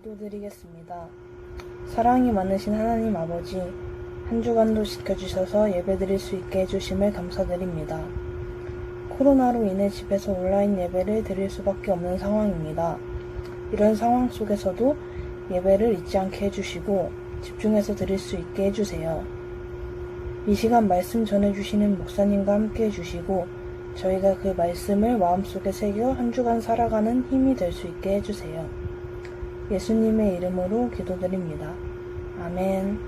기도드리겠습니다. 사랑이 많으신 하나님 아버지, 한 주간도 지켜주셔서 예배드릴 수 있게 해주심을 감사드립니다. 코로나로 인해 집에서 온라인 예배를 드릴 수밖에 없는 상황입니다. 이런 상황 속에서도 예배를 잊지 않게 해주시고 집중해서 드릴 수 있게 해주세요. 이 시간 말씀 전해주시는 목사님과 함께 해주시고 저희가 그 말씀을 마음속에 새겨 한 주간 살아가는 힘이 될 수 있게 해주세요. 예수님의 이름으로 기도드립니다. 아멘.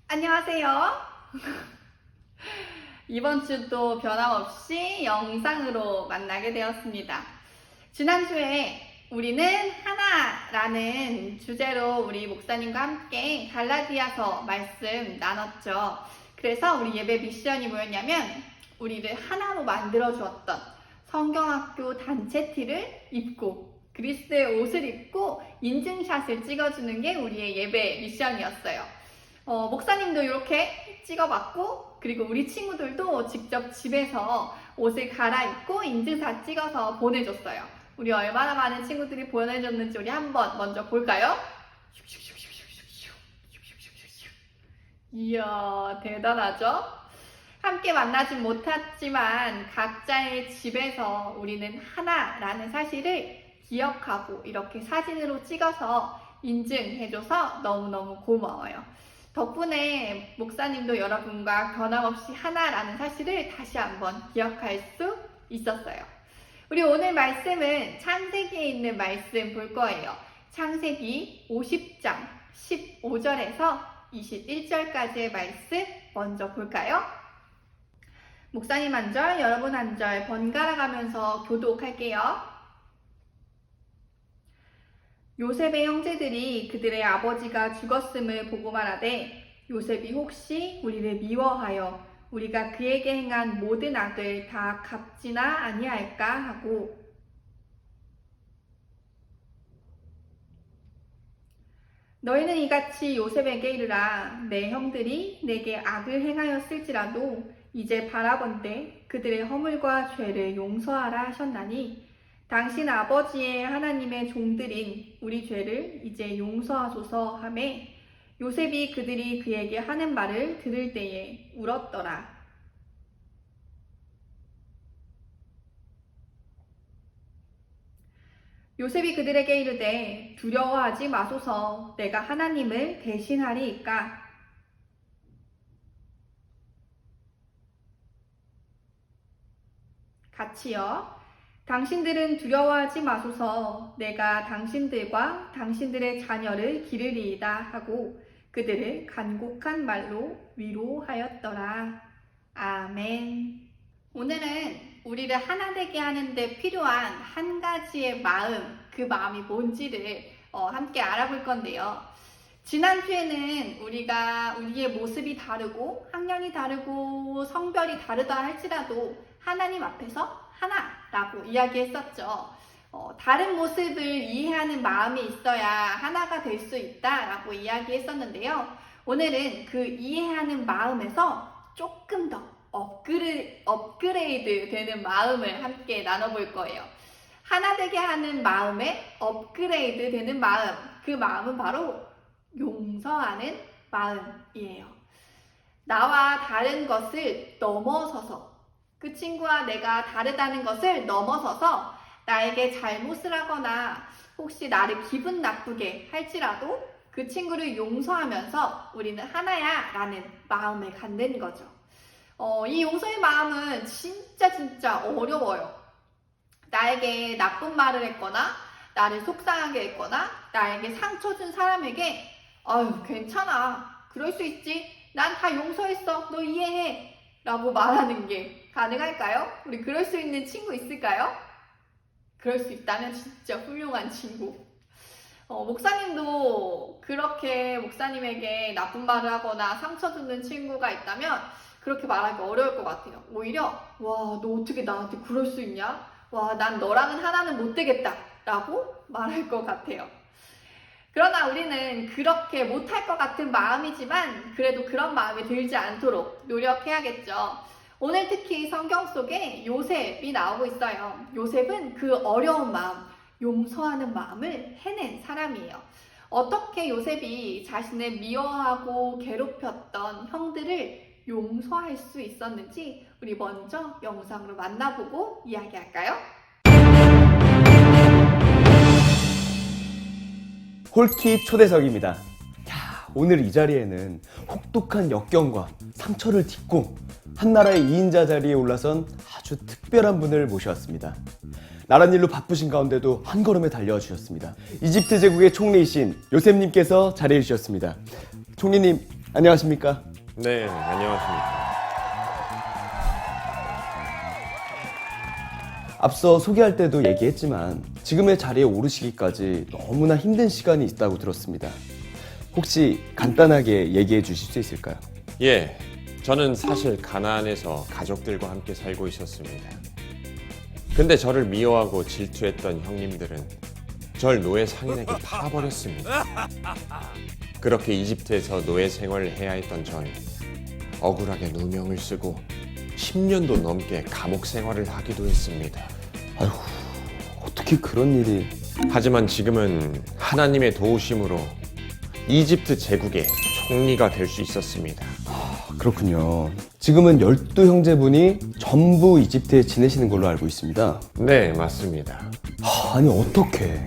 안녕하세요. 이번 주도 변함없이 영상으로 만나게 되었습니다. 지난주에 우리는 하나라는 주제로 우리 목사님과 함께 갈라디아서 말씀 나눴죠. 그래서 우리 예배 미션이 뭐였냐면 우리를 하나로 만들어 주었던 성경학교 단체 티를 입고 그리스도의 옷을 입고 인증샷을 찍어주는 게 우리의 예배 미션이었어요. 목사님도 이렇게 찍어봤고, 그리고 우리 친구들도 직접 집에서 옷을 갈아입고 인증샷 찍어서 보내줬어요. 우리 얼마나 많은 친구들이 보내줬는지 우리 한번 먼저 볼까요? 이야, 대단하죠? 함께 만나진 못했지만 각자의 집에서 우리는 하나라는 사실을 기억하고 이렇게 사진으로 찍어서 인증해줘서 너무너무 고마워요. 덕분에 목사님도 여러분과 변함없이 하나라는 사실을 다시 한번 기억할 수 있었어요. 우리 오늘 말씀은 창세기에 있는 말씀 볼 거예요. 창세기 50장 15절에서 21절까지의 말씀 먼저 볼까요? 목사님 한 절, 여러분 한 절 번갈아 가면서 교독할게요. 요셉의 형제들이 그들의 아버지가 죽었음을 보고 말하되 요셉이 혹시 우리를 미워하여 우리가 그에게 행한 모든 악을 다 갚지나 아니할까 하고 너희는 이같이 요셉에게 이르라. 내 형들이 내게 악을 행하였을지라도 이제 바라본대 그들의 허물과 죄를 용서하라 하셨나니 당신 아버지의 하나님의 종들인 우리 죄를 이제 용서하소서 하매 요셉이 그들이 그에게 하는 말을 들을 때에 울었더라. 요셉이 그들에게 이르되 두려워하지 마소서. 내가 하나님을 대신하리이까. 같이요. 당신들은 두려워하지 마소서. 내가 당신들과 당신들의 자녀를 기르리이다 하고 그들을 간곡한 말로 위로하였더라. 아멘. 오늘은 우리를 하나 되게 하는데 필요한 한 가지의 마음, 그 마음이 뭔지를 함께 알아볼 건데요. 지난주에는 우리가 우리의 모습이 다르고 학년이 다르고 성별이 다르다 할지라도 하나님 앞에서 하나라고 이야기했었죠. 다른 모습을 이해하는 마음이 있어야 하나가 될 수 있다라고 이야기했었는데요. 오늘은 그 이해하는 마음에서 조금 더 업그레이드 되는 마음을 함께 나눠볼 거예요. 하나 되게 하는 마음에 업그레이드 되는 마음. 그 마음은 바로 용서하는 마음이에요. 나와 다른 것을 넘어서서, 그 친구와 내가 다르다는 것을 넘어서서 나에게 잘못을 하거나 혹시 나를 기분 나쁘게 할지라도 그 친구를 용서하면서 우리는 하나야 라는 마음을 갖는 거죠. 이 용서의 마음은 진짜 어려워요. 나에게 나쁜 말을 했거나 나를 속상하게 했거나 나에게 상처 준 사람에게 아유 괜찮아, 그럴 수 있지, 난 다 용서했어, 너 이해해 라고 말하는 게 가능할까요? 우리 그럴 수 있는 친구 있을까요? 그럴 수 있다면 진짜 훌륭한 친구. 목사님도 그렇게 목사님에게 나쁜 말을 하거나 상처 주는 친구가 있다면 그렇게 말하기 어려울 것 같아요. 오히려 와, 너 어떻게 나한테 그럴 수 있냐? 와, 난 너랑은 하나는 못 되겠다 라고 말할 것 같아요. 그러나 우리는 그렇게 못할 것 같은 마음이지만 그래도 그런 마음이 들지 않도록 노력해야겠죠. 오늘 특히 성경 속에 요셉이 나오고 있어요. 요셉은 그 어려운 마음, 용서하는 마음을 해낸 사람이에요. 어떻게 요셉이 자신을 미워하고 괴롭혔던 형들을 용서할 수 있었는지 우리 먼저 영상으로 만나보고 이야기할까요? 홀킵 초대석입니다. 오늘 이 자리에는 혹독한 역경과 상처를 딛고 한나라의 2인자 자리에 올라선 아주 특별한 분을 모셔왔습니다. 나란 일로 바쁘신 가운데도 한 걸음에 달려와 주셨습니다. 이집트 제국의 총리이신 요셉님께서 자리해 주셨습니다. 총리님, 안녕하십니까? 네, 안녕하십니까. 앞서 소개할 때도 얘기했지만 지금의 자리에 오르시기까지 너무나 힘든 시간이 있다고 들었습니다. 혹시 간단하게 얘기해 주실 수 있을까요? 예, 저는 사실 가나안에서 가족들과 함께 살고 있었습니다. 근데 저를 미워하고 질투했던 형님들은 절 노예 상인에게 팔아버렸습니다. 그렇게 이집트에서 노예 생활을 해야 했던 전 억울하게 누명을 쓰고 10년도 넘게 감옥 생활을 하기도 했습니다. 아휴, 어떻게 그런 일이... 하지만 지금은 하나님의 도우심으로 이집트 제국의 총리가 될 수 있었습니다. 그렇군요. 지금은 12형제분이 전부 이집트에 지내시는 걸로 알고 있습니다. 네, 맞습니다. 아니 어떻게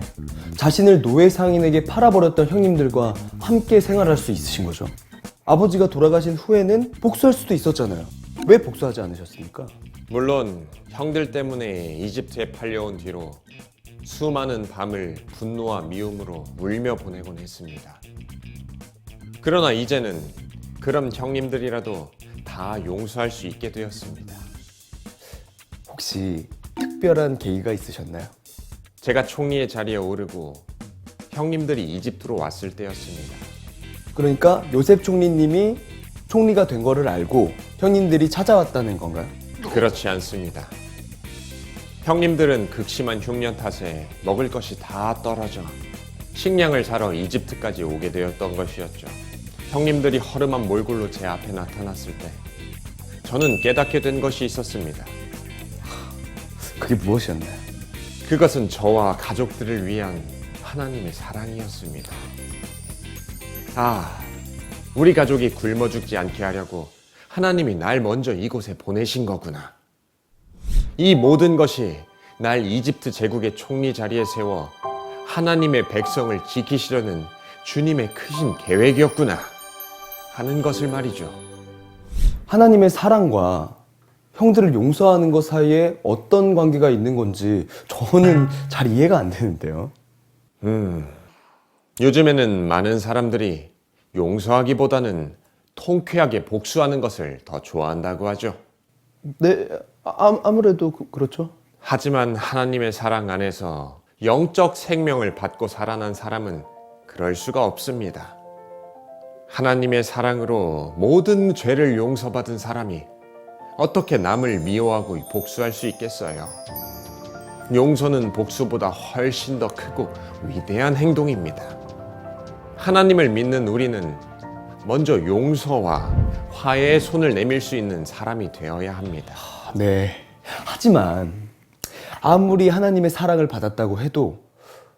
자신을 노예 상인에게 팔아버렸던 형님들과 함께 생활할 수 있으신 거죠? 아버지가 돌아가신 후에는 복수할 수도 있었잖아요. 왜 복수하지 않으셨습니까? 물론 형들 때문에 이집트에 팔려온 뒤로 수많은 밤을 분노와 미움으로 울며 보내곤 했습니다. 그러나 이제는 그런 형님들이라도 다 용서할 수 있게 되었습니다. 혹시 특별한 계기가 있으셨나요? 제가 총리의 자리에 오르고 형님들이 이집트로 왔을 때였습니다. 그러니까 요셉 총리님이 총리가 된 거를 알고 형님들이 찾아왔다는 건가요? 그렇지 않습니다. 형님들은 극심한 흉년 탓에 먹을 것이 다 떨어져 식량을 사러 이집트까지 오게 되었던 것이었죠. 형님들이 허름한 몰골로 제 앞에 나타났을 때 저는 깨닫게 된 것이 있었습니다. 그게 무엇이었나요? 그것은 저와 가족들을 위한 하나님의 사랑이었습니다. 우리 가족이 굶어 죽지 않게 하려고 하나님이 날 먼저 이곳에 보내신 거구나. 이 모든 것이 날 이집트 제국의 총리 자리에 세워 하나님의 백성을 지키시려는 주님의 크신 계획이었구나 하는 것을 말이죠. 하나님의 사랑과 형들을 용서하는 것 사이에 어떤 관계가 있는 건지 저는 잘 이해가 안 되는데요. 요즘에는 많은 사람들이 용서하기보다는 통쾌하게 복수하는 것을 더 좋아한다고 하죠. 네, 아무래도 그렇죠. 하지만 하나님의 사랑 안에서 영적 생명을 받고 살아난 사람은 그럴 수가 없습니다. 하나님의 사랑으로 모든 죄를 용서받은 사람이 어떻게 남을 미워하고 복수할 수 있겠어요? 용서는 복수보다 훨씬 더 크고 위대한 행동입니다. 하나님을 믿는 우리는 먼저 용서와 화해의 손을 내밀 수 있는 사람이 되어야 합니다. 네. 하지만 아무리 하나님의 사랑을 받았다고 해도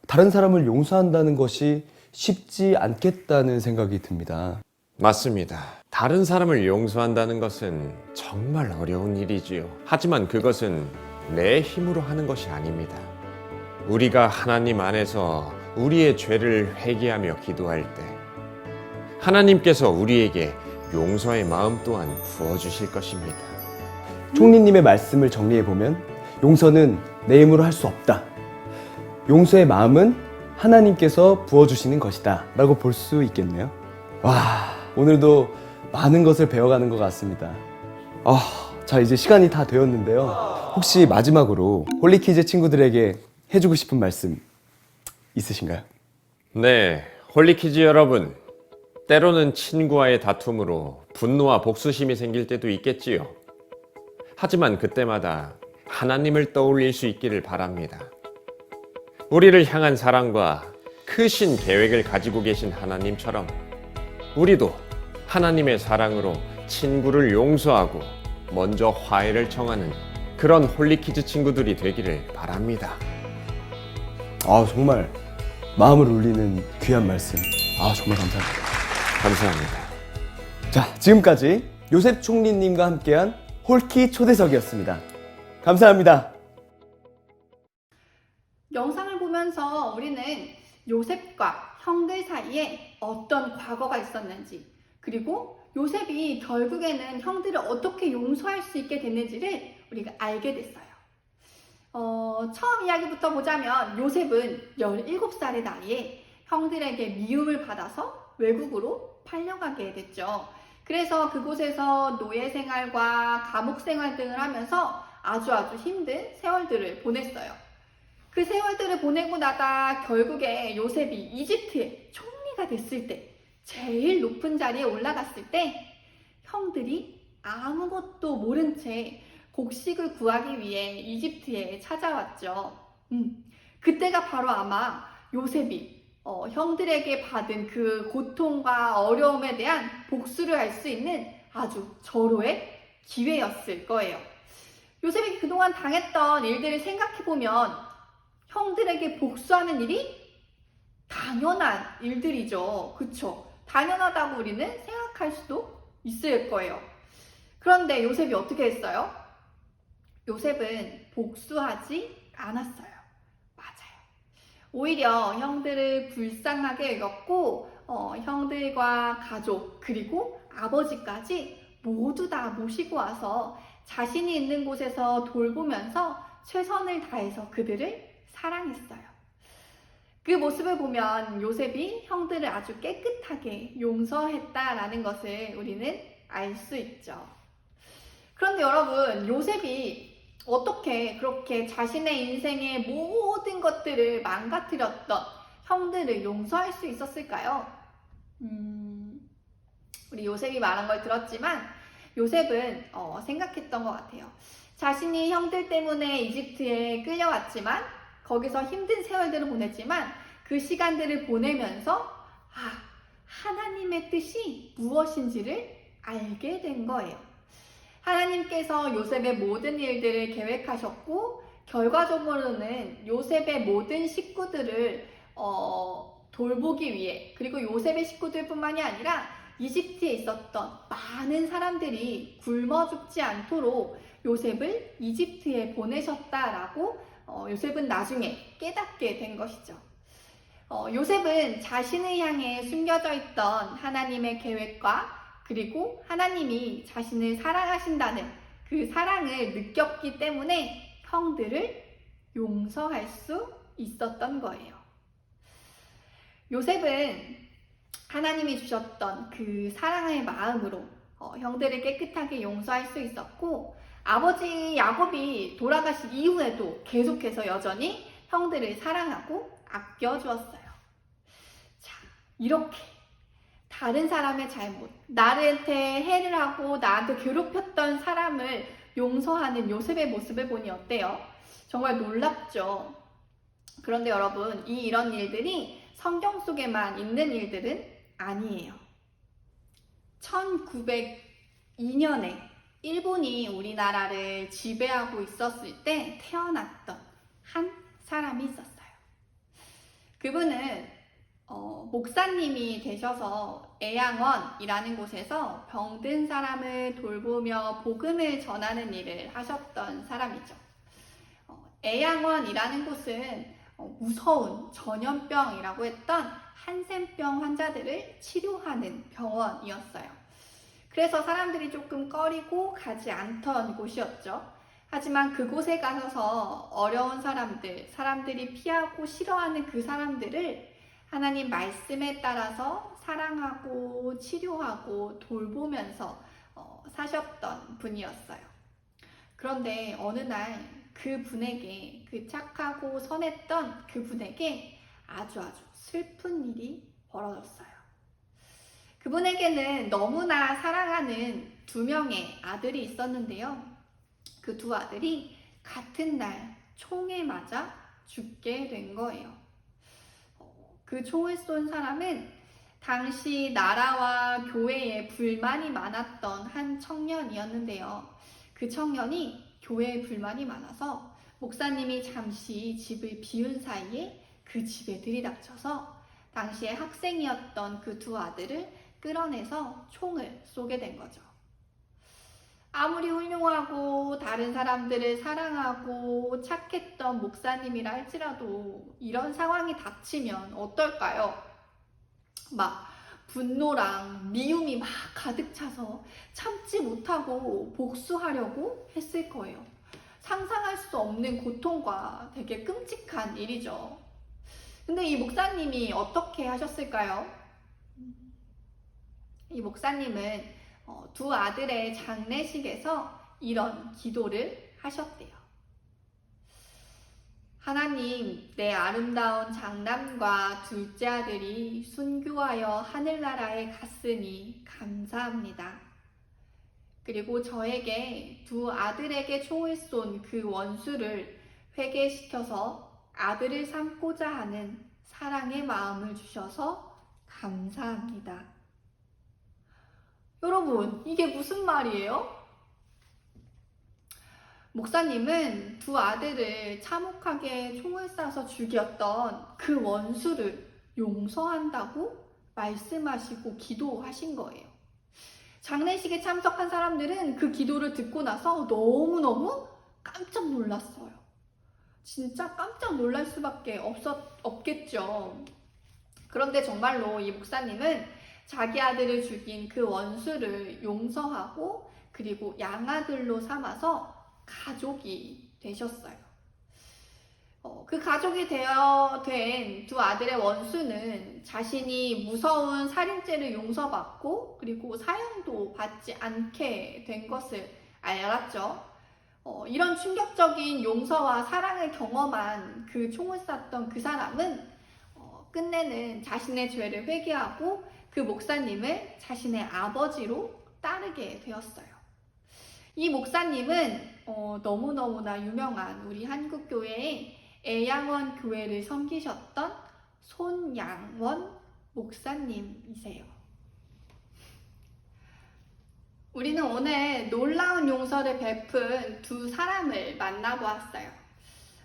다른 사람을 용서한다는 것이 쉽지 않겠다는 생각이 듭니다. 맞습니다. 다른 사람을 용서한다는 것은 정말 어려운 일이지요. 하지만 그것은 내 힘으로 하는 것이 아닙니다. 우리가 하나님 안에서 우리의 죄를 회개하며 기도할 때 하나님께서 우리에게 용서의 마음 또한 부어주실 것입니다. 총리님의 말씀을 정리해보면 용서는 내 힘으로 할 수 없다. 용서의 마음은 하나님께서 부어주시는 것이다 라고 볼 수 있겠네요. 와, 오늘도 많은 것을 배워가는 것 같습니다. 자, 이제 시간이 다 되었는데요. 혹시 마지막으로 홀리키즈 친구들에게 해주고 싶은 말씀 있으신가요? 네, 홀리키즈 여러분. 때로는 친구와의 다툼으로 분노와 복수심이 생길 때도 있겠지요. 하지만 그때마다 하나님을 떠올릴 수 있기를 바랍니다. 우리를 향한 사랑과 크신 계획을 가지고 계신 하나님처럼 우리도 하나님의 사랑으로 친구를 용서하고 먼저 화해를 청하는 그런 홀리키즈 친구들이 되기를 바랍니다. 정말 마음을 울리는 귀한 말씀. 정말 감사합니다. 감사합니다. 자, 지금까지 요셉 총리님과 함께한 홀키 초대석이었습니다. 감사합니다. 영상을 보면서 우리는 요셉과 형들 사이에 어떤 과거가 있었는지, 그리고 요셉이 결국에는 형들을 어떻게 용서할 수 있게 됐는지를 우리가 알게 됐어요. 처음 이야기부터 보자면 요셉은 17살의 나이에 형들에게 미움을 받아서 외국으로 팔려가게 됐죠. 그래서 그곳에서 노예 생활과 감옥 생활 등을 하면서 아주 힘든 세월들을 보냈어요. 그 세월들을 보내고 나다 결국에 요셉이 이집트의 총리가 됐을 때, 제일 높은 자리에 올라갔을 때 형들이 아무것도 모른 채 곡식을 구하기 위해 이집트에 찾아왔죠. 그때가 바로 아마 요셉이 형들에게 받은 그 고통과 어려움에 대한 복수를 할 수 있는 아주 절호의 기회였을 거예요. 요셉이 그동안 당했던 일들을 생각해보면 형들에게 복수하는 일이 당연한 일들이죠. 그쵸? 당연하다고 우리는 생각할 수도 있을 거예요. 그런데 요셉이 어떻게 했어요? 요셉은 복수하지 않았어요. 맞아요. 오히려 형들을 불쌍하게 여겼고 형들과 가족 그리고 아버지까지 모두 다 모시고 와서 자신이 있는 곳에서 돌보면서 최선을 다해서 그들을 사랑했어요. 그 모습을 보면 요셉이 형들을 아주 깨끗하게 용서했다라는 것을 우리는 알 수 있죠. 그런데 여러분, 요셉이 어떻게 그렇게 자신의 인생의 모든 것들을 망가뜨렸던 형들을 용서할 수 있었을까요? 우리 요셉이 말한 걸 들었지만 요셉은 생각했던 것 같아요. 자신이 형들 때문에 이집트에 끌려왔지만 거기서 힘든 세월들을 보냈지만 그 시간들을 보내면서 하나님의 뜻이 무엇인지를 알게 된 거예요. 하나님께서 요셉의 모든 일들을 계획하셨고 결과적으로는 요셉의 모든 식구들을 돌보기 위해, 그리고 요셉의 식구들뿐만이 아니라 이집트에 있었던 많은 사람들이 굶어 죽지 않도록 요셉을 이집트에 보내셨다라고 요셉은 나중에 깨닫게 된 것이죠. 요셉은 자신을 향해 숨겨져 있던 하나님의 계획과 그리고 하나님이 자신을 사랑하신다는 그 사랑을 느꼈기 때문에 형들을 용서할 수 있었던 거예요. 요셉은 하나님이 주셨던 그 사랑의 마음으로 형들을 깨끗하게 용서할 수 있었고, 아버지 야곱이 돌아가신 이후에도 계속해서 여전히 형들을 사랑하고 아껴주었어요. 자, 이렇게 다른 사람의 잘못, 나한테 해를 하고 나한테 괴롭혔던 사람을 용서하는 요셉의 모습을 보니 어때요? 정말 놀랍죠? 그런데 여러분, 이런 일들이 성경 속에만 있는 일들은 아니에요. 1902년에 일본이 우리나라를 지배하고 있었을 때 태어났던 한 사람이 있었어요. 그분은 목사님이 되셔서 애양원이라는 곳에서 병든 사람을 돌보며 복음을 전하는 일을 하셨던 사람이죠. 애양원이라는 곳은 무서운 전염병이라고 했던 한센병 환자들을 치료하는 병원이었어요. 그래서 사람들이 조금 꺼리고 가지 않던 곳이었죠. 하지만 그곳에 가셔서 어려운 사람들이 피하고 싫어하는 그 사람들을 하나님 말씀에 따라서 사랑하고 치료하고 돌보면서 사셨던 분이었어요. 그런데 어느 날 그분에게, 그 착하고 선했던 그분에게 아주 슬픈 일이 벌어졌어요. 그분에게는 너무나 사랑하는 2명의 아들이 있었는데요. 그 2 아들이 같은 날 총에 맞아 죽게 된 거예요. 그 총을 쏜 사람은 당시 나라와 교회에 불만이 많았던 한 청년이었는데요. 그 청년이 교회에 불만이 많아서 목사님이 잠시 집을 비운 사이에 그 집에 들이닥쳐서 당시에 학생이었던 그 2 아들을 끌어내서 총을 쏘게 된 거죠. 아무리 훌륭하고 다른 사람들을 사랑하고 착했던 목사님이라 할지라도 이런 상황이 닥치면 어떨까요? 막 분노랑 미움이 막 가득 차서 참지 못하고 복수하려고 했을 거예요. 상상할 수 없는 고통과 되게 끔찍한 일이죠. 근데 이 목사님이 어떻게 하셨을까요? 이 목사님은 2 아들의 장례식에서 이런 기도를 하셨대요. 하나님, 내 아름다운 장남과 둘째 아들이 순교하여 하늘나라에 갔으니 감사합니다. 그리고 저에게 2 아들에게 총을 쏜 그 원수를 회개시켜서 아들을 삼고자 하는 사랑의 마음을 주셔서 감사합니다. 여러분, 이게 무슨 말이에요? 목사님은 2 아들을 참혹하게 총을 쏴서 죽였던 그 원수를 용서한다고 말씀하시고 기도하신 거예요. 장례식에 참석한 사람들은 그 기도를 듣고 나서 너무너무 깜짝 놀랐어요. 진짜 깜짝 놀랄 수밖에 없겠죠. 그런데 정말로 이 목사님은 자기 아들을 죽인 그 원수를 용서하고 그리고 양아들로 삼아서 가족이 되셨어요. 그 가족이 된 2 아들의 원수는 자신이 무서운 살인죄를 용서받고 그리고 사형도 받지 않게 된 것을 알았죠. 이런 충격적인 용서와 사랑을 경험한 그 총을 쐈던 그 사람은 끝내는 자신의 죄를 회개하고 그 목사님을 자신의 아버지로 따르게 되었어요. 이 목사님은 너무너무나 유명한 우리 한국교회의 애양원 교회를 섬기셨던 손양원 목사님이세요. 우리는 오늘 놀라운 용서를 베푼 2 사람을 만나보았어요.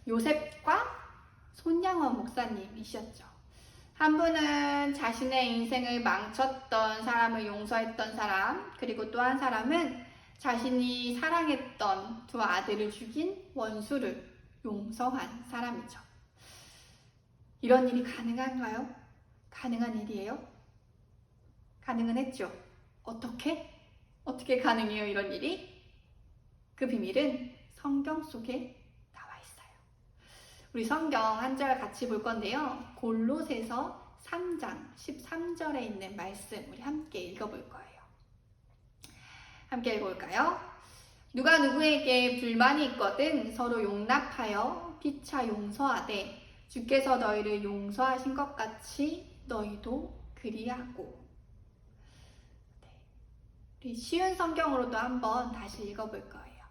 요셉과 손양원 목사님이셨죠. 한 분은 자신의 인생을 망쳤던 사람을 용서했던 사람, 그리고 또 한 사람은 자신이 사랑했던 2 아들을 죽인 원수를 용서한 사람이죠. 이런 일이 가능한가요? 가능한 일이에요? 가능은 했죠. 어떻게 가능해요, 이런 일이? 그 비밀은 성경 속에 나와 있어요. 우리 성경 한 절 같이 볼 건데요. 골로새서 3장 13절에 있는 말씀 우리 함께 읽어볼 거예요. 함께 읽어볼까요? 누가 누구에게 불만이 있거든 서로 용납하여 피차 용서하되 주께서 너희를 용서하신 것 같이 너희도 그리하고. 우리 쉬운 성경으로도 한번 다시 읽어볼 거예요.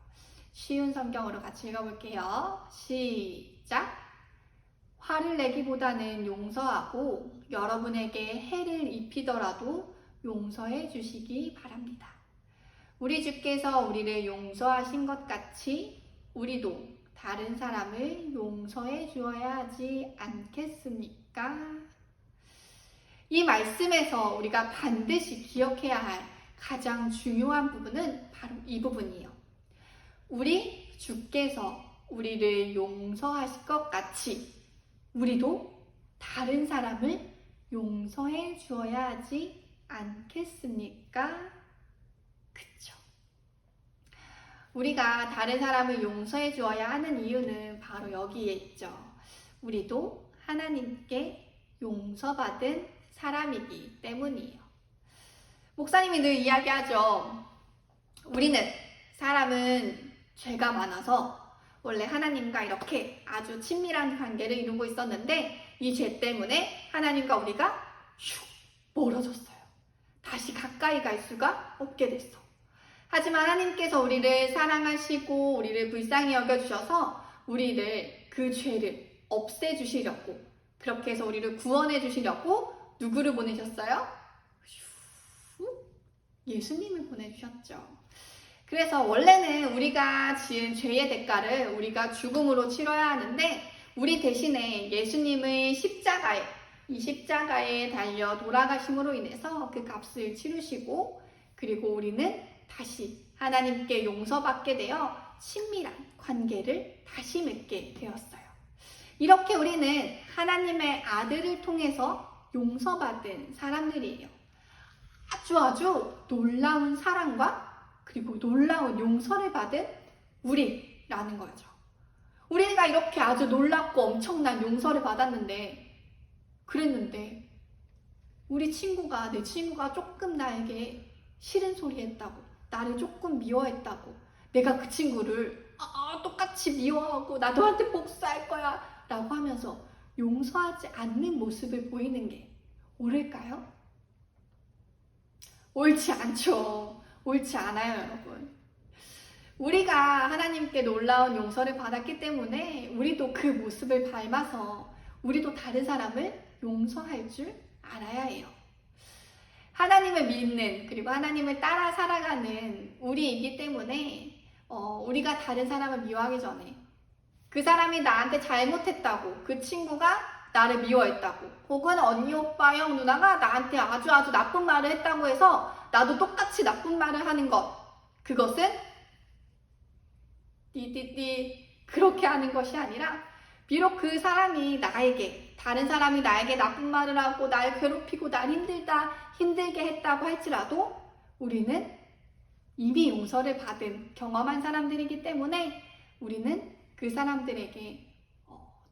쉬운 성경으로 같이 읽어볼게요. 시작! 화를 내기보다는 용서하고 여러분에게 해를 입히더라도 용서해 주시기 바랍니다. 우리 주께서 우리를 용서하신 것 같이 우리도 다른 사람을 용서해 주어야 하지 않겠습니까? 이 말씀에서 우리가 반드시 기억해야 할 가장 중요한 부분은 바로 이 부분이에요. 우리 주께서 우리를 용서하실 것 같이 우리도 다른 사람을 용서해 주어야 하지 않겠습니까? 그쵸? 우리가 다른 사람을 용서해 주어야 하는 이유는 바로 여기에 있죠. 우리도 하나님께 용서받은 사람이기 때문이에요. 목사님이 늘 이야기하죠. 우리는 사람은 죄가 많아서 원래 하나님과 이렇게 아주 친밀한 관계를 이루고 있었는데 이 죄 때문에 하나님과 우리가 멀어졌어요. 다시 가까이 갈 수가 없게 됐어. 하지만 하나님께서 우리를 사랑하시고 우리를 불쌍히 여겨주셔서 우리를 그 죄를 없애주시려고 그렇게 해서 우리를 구원해 주시려고 누구를 보내셨어요? 예수님을 보내주셨죠. 그래서 원래는 우리가 지은 죄의 대가를 우리가 죽음으로 치러야 하는데 우리 대신에 예수님의 이 십자가에 달려 돌아가심으로 인해서 그 값을 치르시고 그리고 우리는 다시 하나님께 용서받게 되어 친밀한 관계를 다시 맺게 되었어요. 이렇게 우리는 하나님의 아들을 통해서 용서받은 사람들이에요. 아주 놀라운 사랑과 그리고 놀라운 용서를 받은 우리라는 거죠. 우리가 이렇게 아주 놀랍고 엄청난 용서를 받았는데 그랬는데 우리 친구가 내 친구가 조금 나에게 싫은 소리 했다고 나를 조금 미워했다고 내가 그 친구를 똑같이 미워하고 나 너한테 복수할 거야 라고 하면서 용서하지 않는 모습을 보이는 게 옳을까요? 옳지 않죠. 옳지 않아요, 여러분. 우리가 하나님께 놀라운 용서를 받았기 때문에 우리도 그 모습을 닮아서 우리도 다른 사람을 용서할 줄 알아야 해요. 하나님을 믿는 그리고 하나님을 따라 살아가는 우리이기 때문에 우리가 다른 사람을 미워하기 전에 그 사람이 나한테 잘못했다고 그 친구가 나를 미워했다고 혹은 언니, 오빠, 형, 누나가 나한테 아주 나쁜 말을 했다고 해서 나도 똑같이 나쁜 말을 하는 것 그것은 그렇게 하는 것이 아니라 비록 그 사람이 다른 사람이 나에게 나쁜 말을 하고 날 괴롭히고 날 힘들게 했다고 할지라도 우리는 이미 용서를 받은 경험한 사람들이기 때문에 우리는 그 사람들에게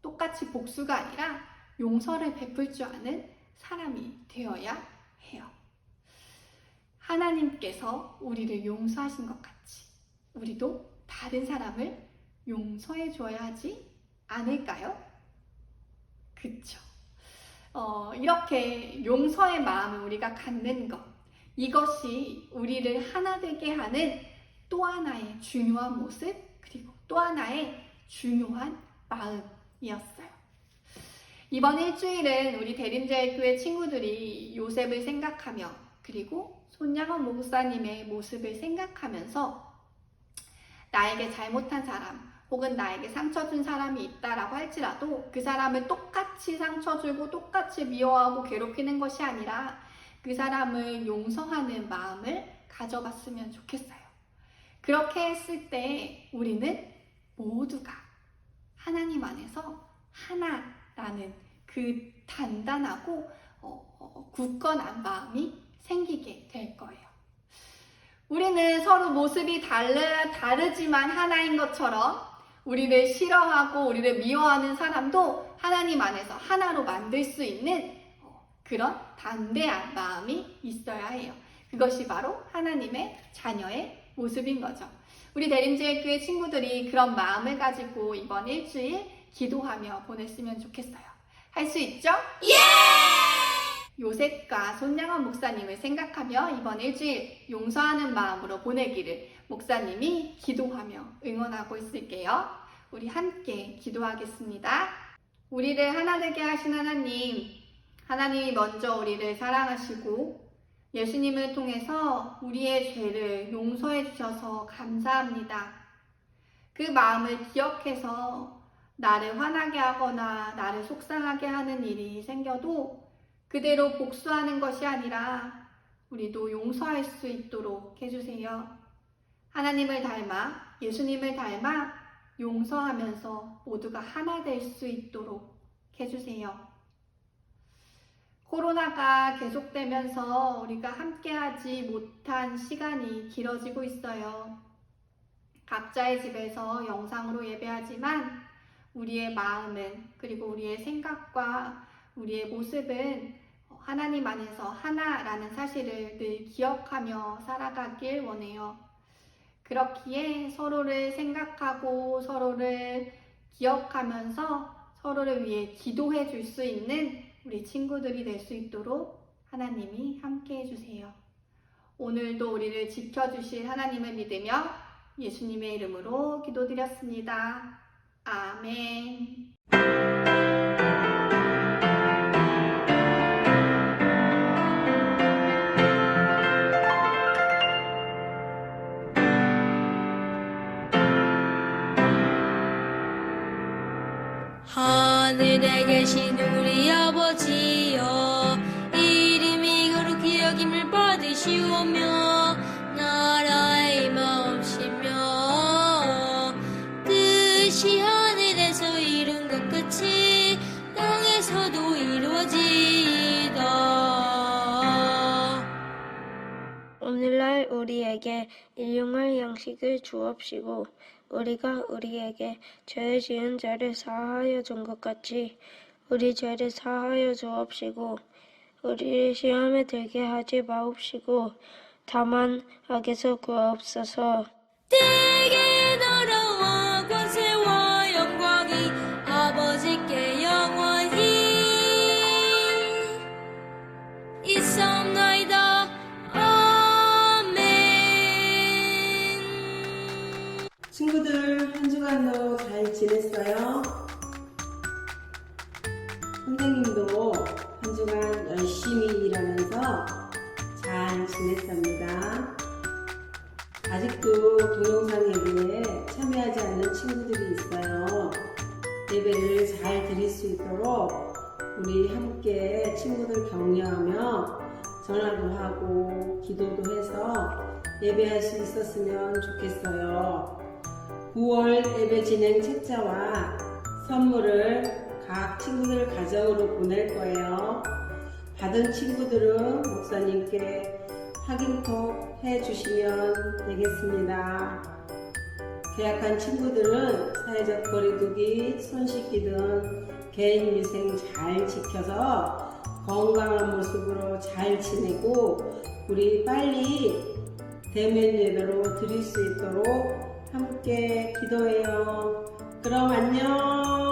똑같이 복수가 아니라 용서를 베풀 줄 아는 사람이 되어야 해요. 하나님께서 우리를 용서하신 것 같이 우리도 다른 사람을 용서해 줘야 하지 않을까요? 그쵸? 이렇게 용서의 마음을 우리가 갖는 것 이것이 우리를 하나 되게 하는 또 하나의 중요한 모습 그리고 또 하나의 중요한 마음이었어요. 이번 일주일은 우리 대림제일교회 친구들이 요셉을 생각하며 그리고 손양원 목사님의 모습을 생각하면서 나에게 잘못한 사람 혹은 나에게 상처 준 사람이 있다라고 할지라도 그 사람을 똑같이 상처 주고 똑같이 미워하고 괴롭히는 것이 아니라 그 사람을 용서하는 마음을 가져봤으면 좋겠어요. 그렇게 했을 때 우리는 모두가 하나님 안에서 하나라는 그 단단하고 굳건한 마음이 생기게 될 거예요. 우리는 서로 모습이 다르지만 하나인 것처럼 우리를 싫어하고 우리를 미워하는 사람도 하나님 안에서 하나로 만들 수 있는 그런 담대한 마음이 있어야 해요. 그것이 바로 하나님의 자녀의 모습인 거죠. 우리 대림제일교회 친구들이 그런 마음을 가지고 이번 일주일 기도하며 보냈으면 좋겠어요. 할 수 있죠? 예! 요셉과 손양원 목사님을 생각하며 이번 일주일 용서하는 마음으로 보내기를 목사님이 기도하며 응원하고 있을게요. 우리 함께 기도하겠습니다. 우리를 하나 되게 하신 하나님이 먼저 우리를 사랑하시고 예수님을 통해서 우리의 죄를 용서해 주셔서 감사합니다. 그 마음을 기억해서 나를 화나게 하거나 나를 속상하게 하는 일이 생겨도 그대로 복수하는 것이 아니라 우리도 용서할 수 있도록 해주세요. 하나님을 닮아, 예수님을 닮아 용서하면서 모두가 하나 될 수 있도록 해주세요. 코로나가 계속되면서 우리가 함께하지 못한 시간이 길어지고 있어요. 각자의 집에서 영상으로 예배하지만 우리의 마음은, 그리고 우리의 생각과 우리의 모습은 하나님 안에서 하나라는 사실을 늘 기억하며 살아가길 원해요. 그렇기에 서로를 생각하고 서로를 기억하면서 서로를 위해 기도해 줄 수 있는 우리 친구들이 될 수 있도록 하나님이 함께 해주세요. 오늘도 우리를 지켜주실 하나님을 믿으며 예수님의 이름으로 기도드렸습니다. 아멘. 하늘에 계신 우리 아버지여, 이름이 거룩히 여김을 받으시오며 나라의 마음이시며 뜻이 하늘에서 이룬 것 같이 땅에서도 이루어지이다. 오늘날 우리에게 일용할 양식을 주옵시고 우리가 우리에게 죄 지은 자를 사하여 준 것 같이 우리 죄를 사하여 주옵시고 우리를 시험에 들게 하지 마옵시고 다만 악에서 구하옵소서. 대개 나라와 권세와 영광이 아버지께 영원히 있사옵나이다. 친구들, 한 주간도 잘 지냈어요? 선생님도 한 주간 열심히 일하면서 잘 지냈답니다. 아직도 동영상 예배에 참여하지 않는 친구들이 있어요. 예배를 잘 드릴 수 있도록 우리 함께 친구들 격려하며 전화도 하고 기도도 해서 예배할 수 있었으면 좋겠어요. 9월 예배 진행 책자와 선물을 각 친구들 가정으로 보낼 거예요. 받은 친구들은 목사님께 확인톡 해주시면 되겠습니다. 계약한 친구들은 사회적 거리두기, 손 씻기 등 개인위생 잘 지켜서 건강한 모습으로 잘 지내고 우리 빨리 대면 예배로 드릴 수 있도록 함께 기도해요. 그럼 안녕.